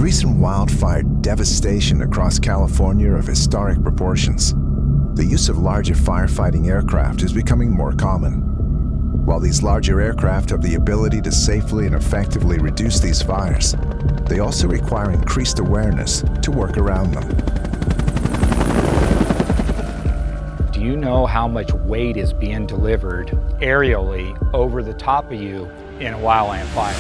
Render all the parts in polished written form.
recent wildfire devastation across California of historic proportions, the use of larger firefighting aircraft is becoming more common. While these larger aircraft have the ability to safely and effectively reduce these fires, they also require increased awareness to work around them. Do you know how much weight is being delivered aerially over the top of you in a wildland fire?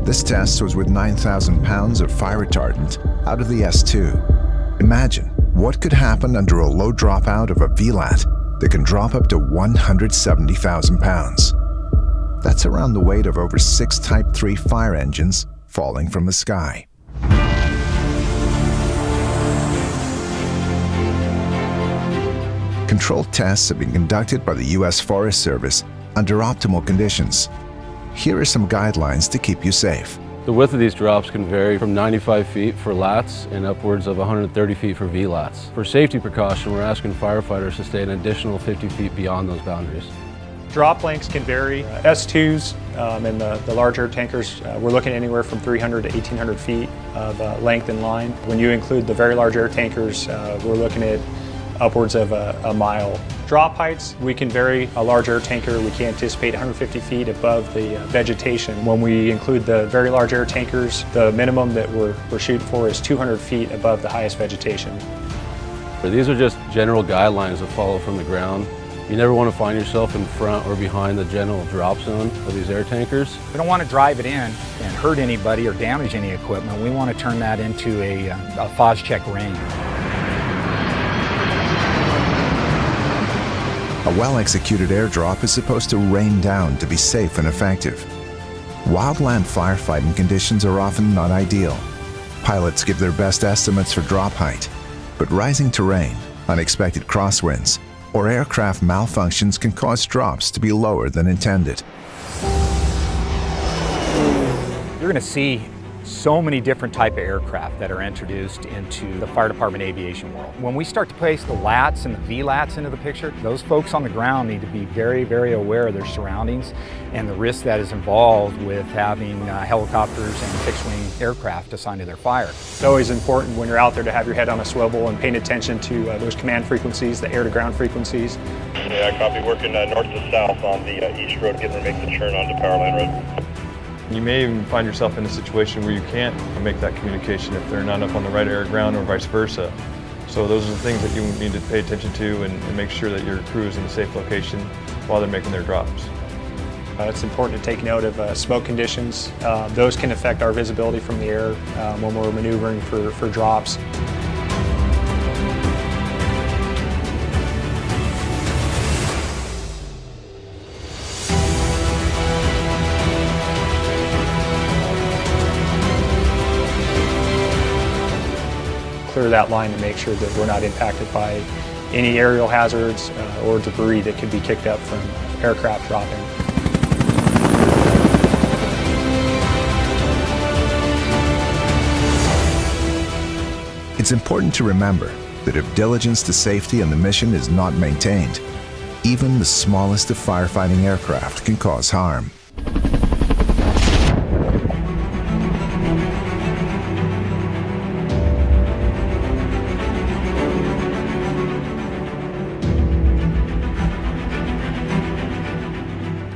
This test was with 9,000 pounds of fire retardant out of the S2. Imagine what could happen under a low dropout of a VLAT that can drop up to 170,000 pounds. That's around the weight of over 6 Type 3 fire engines falling from the sky. Controlled tests have been conducted by the U.S. Forest Service under optimal conditions. Here are some guidelines to keep you safe. The width of these drops can vary from 95 feet for LATs and upwards of 130 feet for VLATs. For safety precaution, we're asking firefighters to stay an additional 50 feet beyond those boundaries. Drop lengths can vary. S2s and the larger tankers, we're looking anywhere from 300 to 1,800 feet of length in line. When you include the very large air tankers, we're looking at upwards of a mile. Drop heights, we can vary. A large air tanker, we can anticipate 150 feet above the vegetation. When we include the very large air tankers, the minimum that we're shooting for is 200 feet above the highest vegetation. These are just general guidelines to follow from the ground. You never want to find yourself in front or behind the general drop zone of these air tankers. We don't want to drive it in and hurt anybody or damage any equipment. We want to turn that into a FOSCHEC range. A well-executed airdrop is supposed to rain down to be safe and effective. Wildland firefighting conditions are often not ideal. Pilots give their best estimates for drop height, but rising terrain, unexpected crosswinds, or aircraft malfunctions can cause drops to be lower than intended. You're going to see so many different type of aircraft that are introduced into the fire department aviation world. When we start to place the LATs and the VLATs into the picture, those folks on the ground need to be very, very aware of their surroundings and the risk that is involved with having helicopters and fixed-wing aircraft assigned to their fire. It's always important when you're out there to have your head on a swivel and paying attention to those command frequencies, the air-to-ground frequencies. Yeah, copy. Working north to south on the east road, getting ready to make the turn onto Powerline Road. You may even find yourself in a situation where you can't make that communication if they're not up on the right air ground or vice versa. So those are the things that you need to pay attention to and make sure that your crew is in a safe location while they're making their drops. It's important to take note of smoke conditions. Those can affect our visibility from the air when we're maneuvering for drops. Clear that line to make sure that we're not impacted by any aerial hazards or debris that could be kicked up from aircraft dropping. It's important to remember that if diligence to safety and the mission is not maintained, even the smallest of firefighting aircraft can cause harm.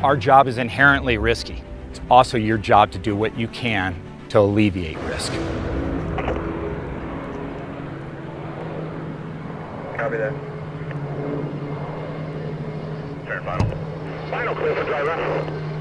Our job is inherently risky. It's also your job to do what you can to alleviate risk. Copy that. Turn final. Final clear for dry run.